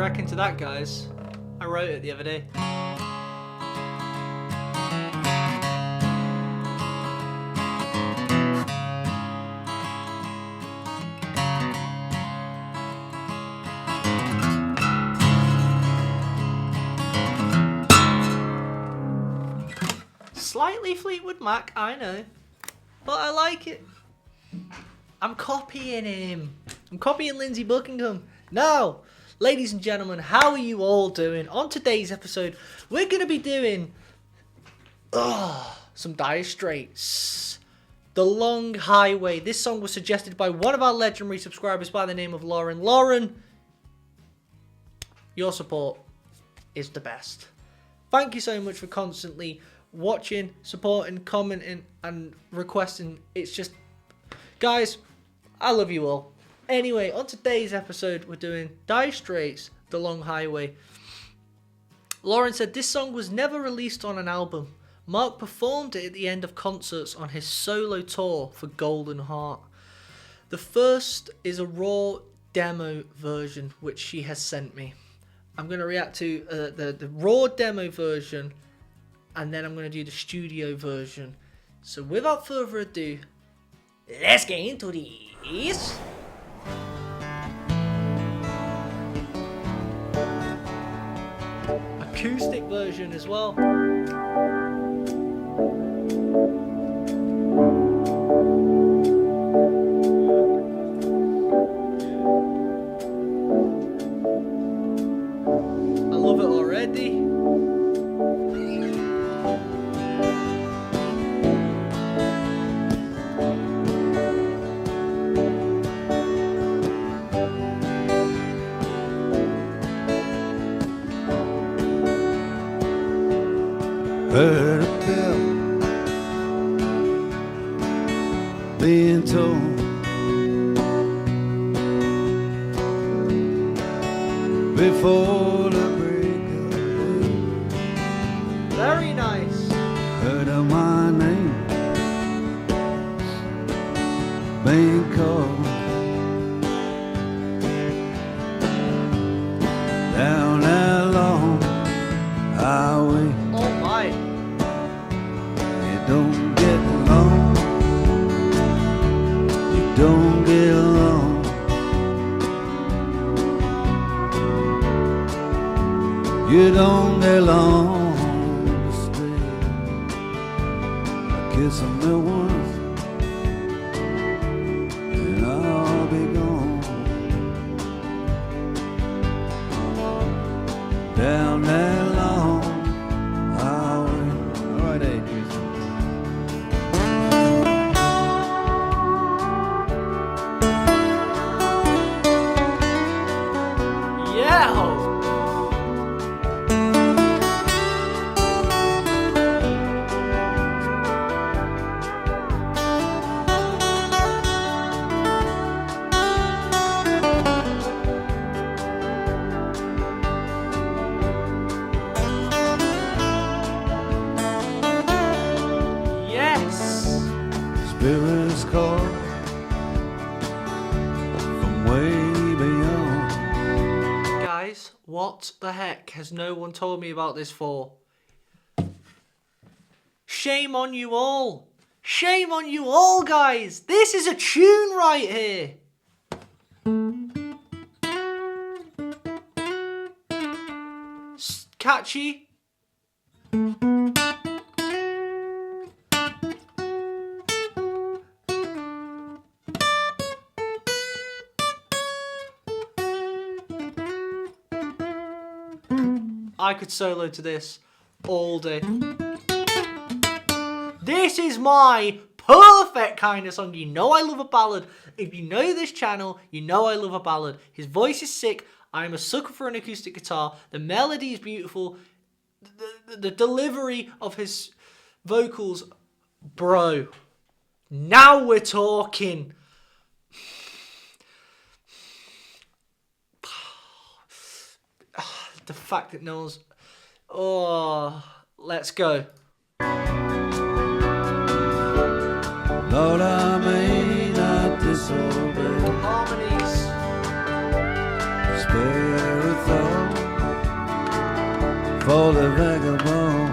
reckon to that, guys? I wrote it the other day. Slightly Fleetwood Mac, I know, but I like it. I'm copying him. I'm copying Lindsey Buckingham. Now, ladies and gentlemen, how are you all doing? On today's episode, we're going to be doing some Dire Straits. The Long Highway. This song was suggested by one of our legendary subscribers by the name of Lauren. Lauren, your support is the best. Thank you so much for constantly watching, supporting, commenting, and requesting. It's just, guys, I love you all. Anyway, on today's episode, we're doing Dire Straits, The Long Highway. Lauren said this song was never released on an album. Mark performed it at the end of concerts on his solo tour for Golden Heart. The first is a raw demo version, which she has sent me. I'm going to react to the raw demo version, and then I'm going to do the studio version. So without further ado, let's get into this. Acoustic version as well. I love it already. Heard a bell being told before the break of day. Very nice. Heard of my name being called down that long highway. Oh my. Don't get long, you don't get long. You don't get long to stay. I kiss them there once, and I'll be gone. Down that long highway. All right, Adrian. Spirits call from way beyond. Guys, what the heck has no one told me about this for? Shame on you all. Shame on you all, guys. This is a tune right here. Catchy. I could solo to this all day. This is my perfect kind of song. You know I love a ballad. If you know this channel, you know I love a ballad. His voice is sick. I'm a sucker for an acoustic guitar. The melody is beautiful. The delivery of his vocals, bro. Now we're talking. The fact that no one's... Oh, let's go. Lord, I may not disobey. Harmonies. Spare a thought. for the vagabond.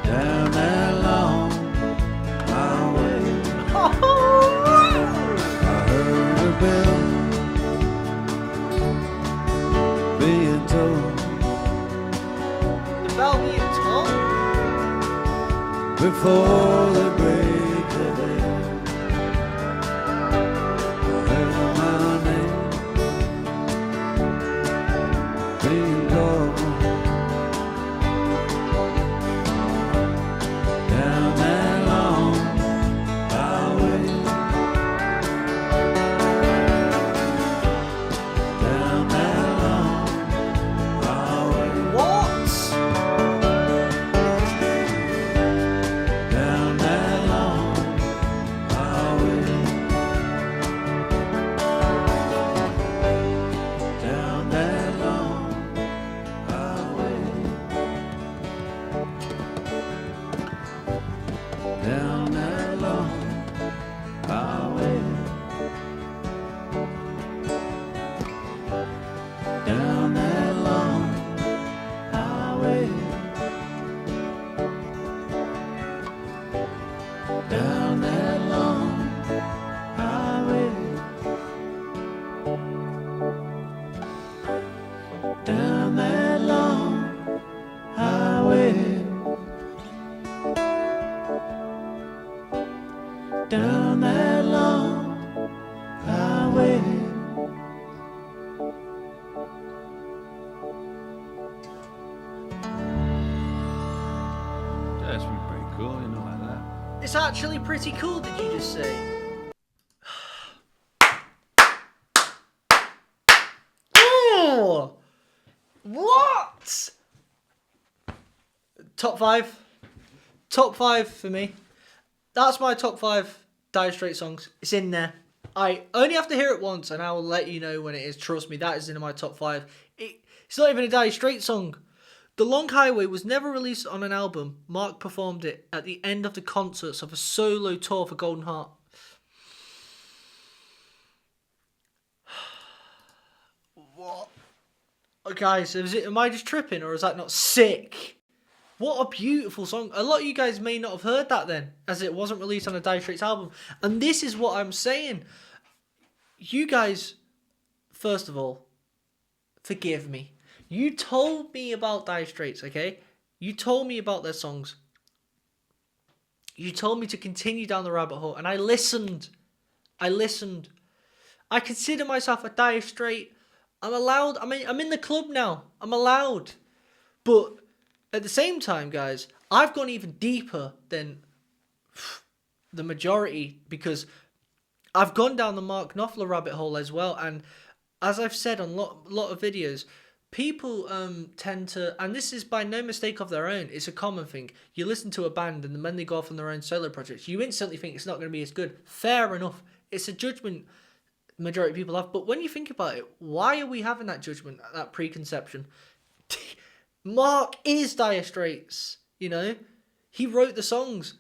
Down that long highway, I heard a bell being tolled. The bell being tolled? Before the break of day, I heard my name being called. Down that long highway, down that long highway. What? Down that long highway, down that long highway, down that long highway, down that long highway. Down that long highway, down that long highway, down that long highway. That's pretty cool, you know, like that. It's actually pretty cool, did you just say? Oh! What? Top 5? Top 5 for me. That's my top 5 Dire Straits songs. It's in there. I only have to hear it once and I will let you know when it is. Trust me, that is in my top 5. It's not even a Dire Straits song. The Long Highway was never released on an album. Mark performed it at the end of the concerts of a solo tour for Golden Heart. What? Oh, guys, am I just tripping or is that not sick? What a beautiful song. A lot of you guys may not have heard that then, as it wasn't released on a Dire Straits album. And this is what I'm saying. You guys, first of all, forgive me. You told me about Dire Straits, okay? You told me about their songs. You told me to continue down the rabbit hole, and I listened. I consider myself a Dire Strait. I'm allowed. I'm in the club now. I'm allowed. But at the same time, guys, I've gone even deeper than the majority because I've gone down the Mark Knopfler rabbit hole as well. And as I've said on a lot of videos, people tend to, and this is by no mistake of their own, it's a common thing. You listen to a band and when they go off on their own solo projects, you instantly think it's not going to be as good. Fair enough. It's a judgment majority of people have. But when you think about it, why are we having that judgment, that preconception? Mark is Dire Straits, you know? He wrote the songs.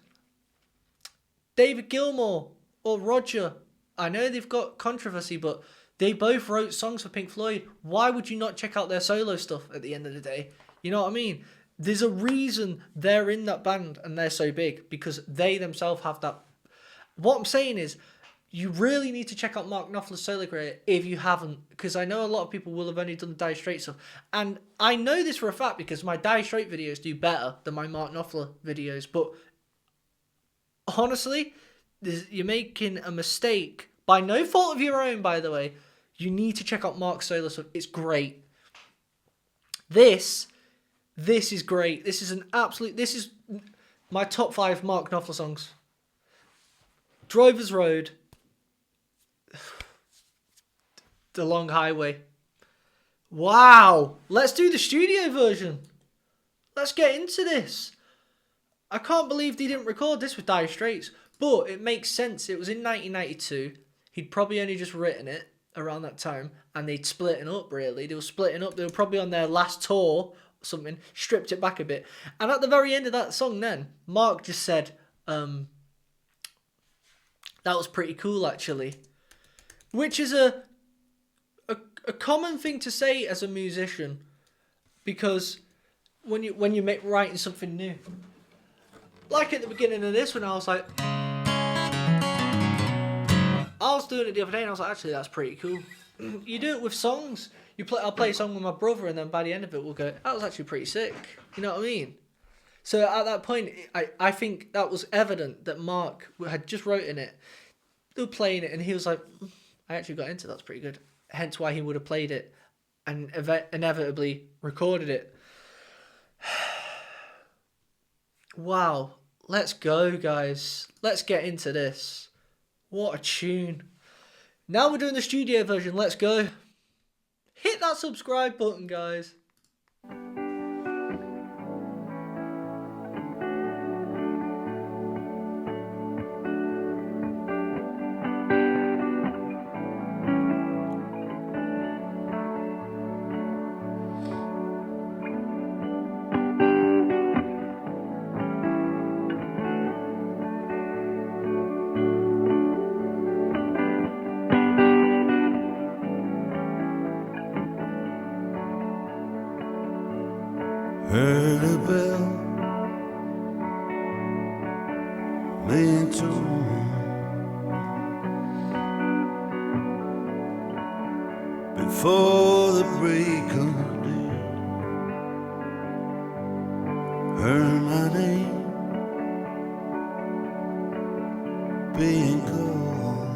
David Gilmour or Roger, I know they've got controversy, but they both wrote songs for Pink Floyd. Why would you not check out their solo stuff at the end of the day? You know what I mean? There's a reason they're in that band and they're so big because they themselves have that. What I'm saying is, you really need to check out Mark Knopfler's solo career if you haven't, because I know a lot of people will have only done the Dire Straits stuff. And I know this for a fact because my Dire Straits videos do better than my Mark Knopfler videos. But honestly, you're making a mistake by no fault of your own, by the way. You need to check out Mark's solo stuff. It's great. This is great. This is my top 5 Mark Knopfler songs. Drover's Road. The Long Highway. Wow. Let's do the studio version. Let's get into this. I can't believe they didn't record this with Dire Straits. But it makes sense. It was in 1992. He'd probably only just written it around that time. And they'd splitting up, really. They were splitting up. They were probably on their last tour or something. Stripped it back a bit. And at the very end of that song then, Mark just said, that was pretty cool, actually. Which is a a common thing to say as a musician, because when you make writing something new, like at the beginning of this, when I was like, I was doing it the other day and I was like, actually that's pretty cool. You do it with songs. I'll play a song with my brother, and then by the end of it we'll go, that was actually pretty sick. You know what I mean? So at that point, I think that was evident that Mark had just written it. They were playing it, and he was like, I actually got into that's pretty good. Hence why he would have played it and inevitably recorded it. Wow. Let's go, guys. Let's get into this. What a tune. Now we're doing the studio version. Let's go. Hit that subscribe button, guys. Heard a bell laying tone before the break of day. Heard my name being called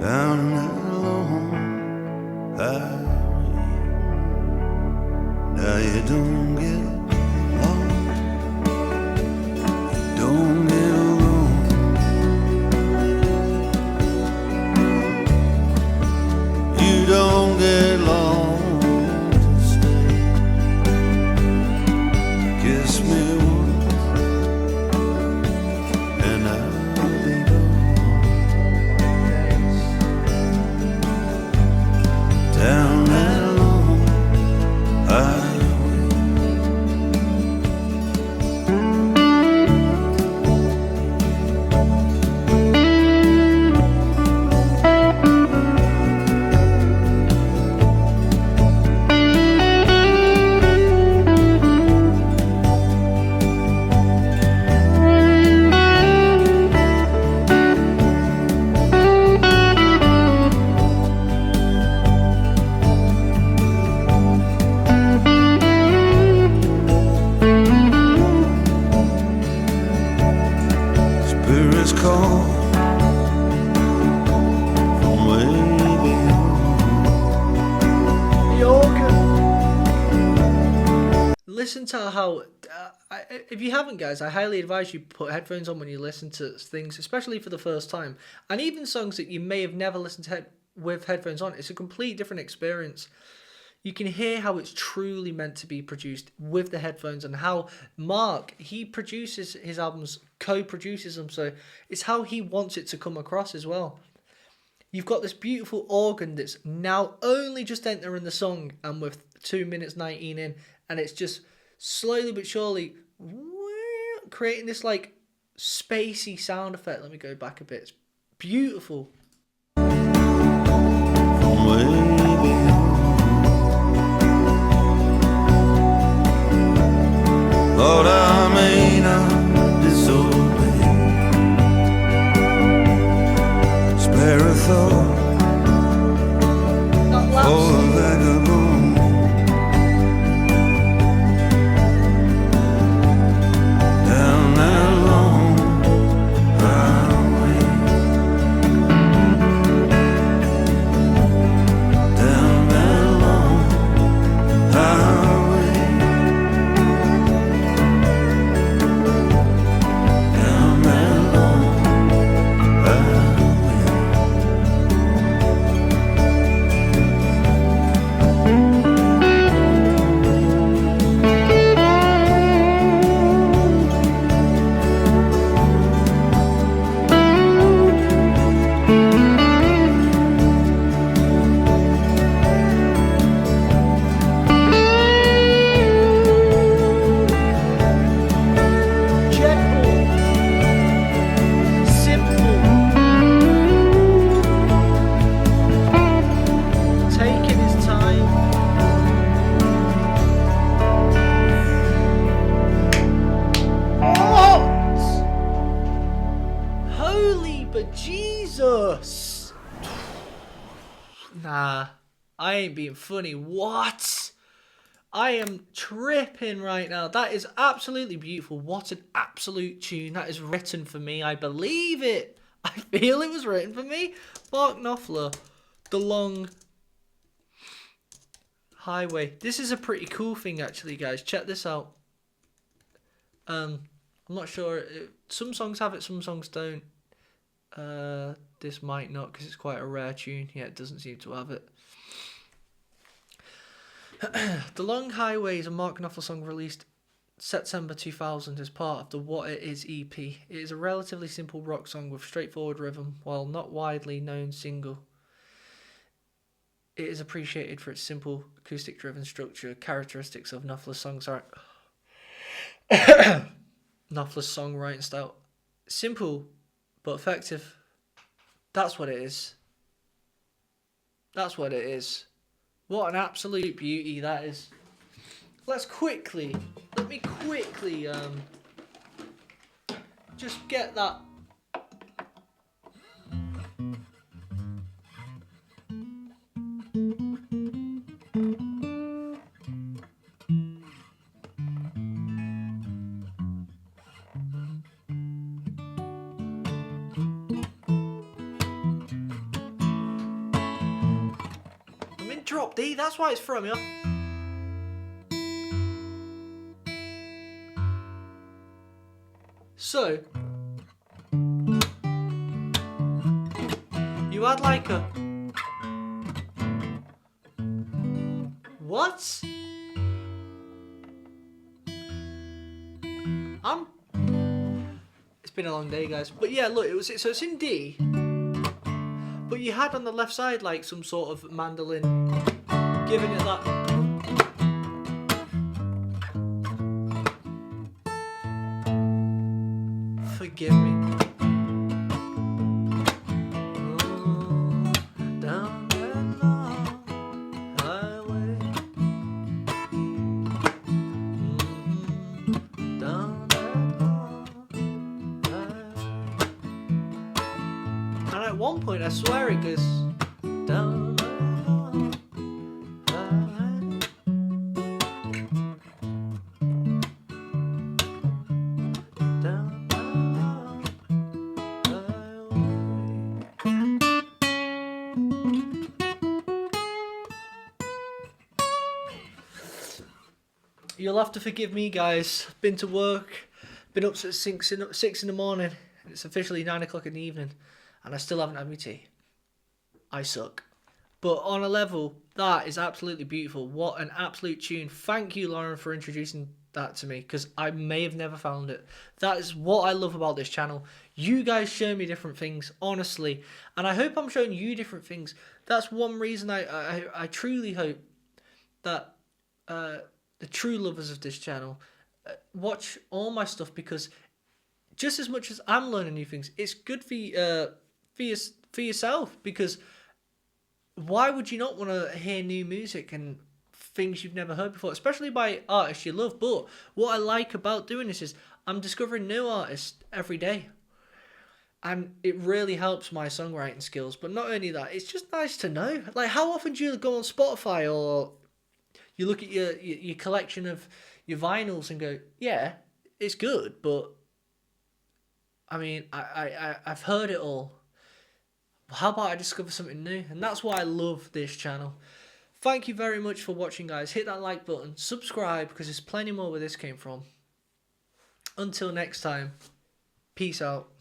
down that long highway. Now you don't get lost, you don't get alone. You don't get long to stay. Kiss me once and I'll be gone. Down that long highway. Spirits call from way beyond. The organ. Listen to how, if you haven't, guys, I highly advise you put headphones on when you listen to things, especially for the first time. And even songs that you may have never listened to with headphones on, it's a complete different experience. You can hear how it's truly meant to be produced with the headphones, and how Mark, he produces his albums, co-produces them, so it's how he wants it to come across as well. You've got this beautiful organ that's now only just entering the song, and with 2 minutes 19 in, and it's just slowly but surely creating this like spacey sound effect. Let me go back a bit. It's beautiful. from way beyond. Lord, I may not disobey. Spare a thought That last for a song. vagabond. Down that long highway. Nah, I ain't being funny. What? I am tripping right now. That is absolutely beautiful. What an absolute tune. That is written for me. I believe it. I feel it was written for me. Mark Knopfler, The Long Highway. This is a pretty cool thing, actually, guys. Check this out. I'm not sure. Some songs have it, some songs don't. This might not, because it's quite a rare tune. Yeah, it doesn't seem to have it. The Long Highway is a Mark Knopfler song released September 2000 as part of the What It Is EP. It is a relatively simple rock song with straightforward rhythm, while not widely known single. It is appreciated for its simple, acoustic-driven structure, characteristics of Knopfler's Knopfler's songwriting style. Simple, but effective. That's what it is. That's what it is. What an absolute beauty that is. Let me quickly just get that. I'm in drop D, that's why it's from you. So, you had like a... What? It's been a long day, guys. But yeah, look, so it's in D. But you had on the left side like some sort of mandolin giving it that... Forgive me. Down that long highway. Down that long highway. And at one point, I swear it goes down that long highway. Down. You'll have to forgive me, guys. Been to work, been up since 6 in the morning, and it's officially 9 o'clock in the evening, and I still haven't had my tea. I suck. But on a level, that is absolutely beautiful. What an absolute tune. Thank you, Lauren, for introducing that to me, because I may have never found it. That is what I love about this channel. You guys show me different things, honestly, and I hope I'm showing you different things. That's one reason I truly hope that... the true lovers of this channel watch all my stuff, because just as much as I'm learning new things, it's good for yourself, because why would you not want to hear new music and things you've never heard before, especially by artists you love? But what I like about doing this is I'm discovering new artists every day, and it really helps my songwriting skills. But not only that, it's just nice to know. Like, how often do you go on Spotify or you look at your collection of your vinyls and go, yeah, it's good, but I mean, I've heard it all. How about I discover something new? And that's why I love this channel. Thank you very much for watching, guys. Hit that like button, subscribe, because there's plenty more where this came from. Until next time, peace out.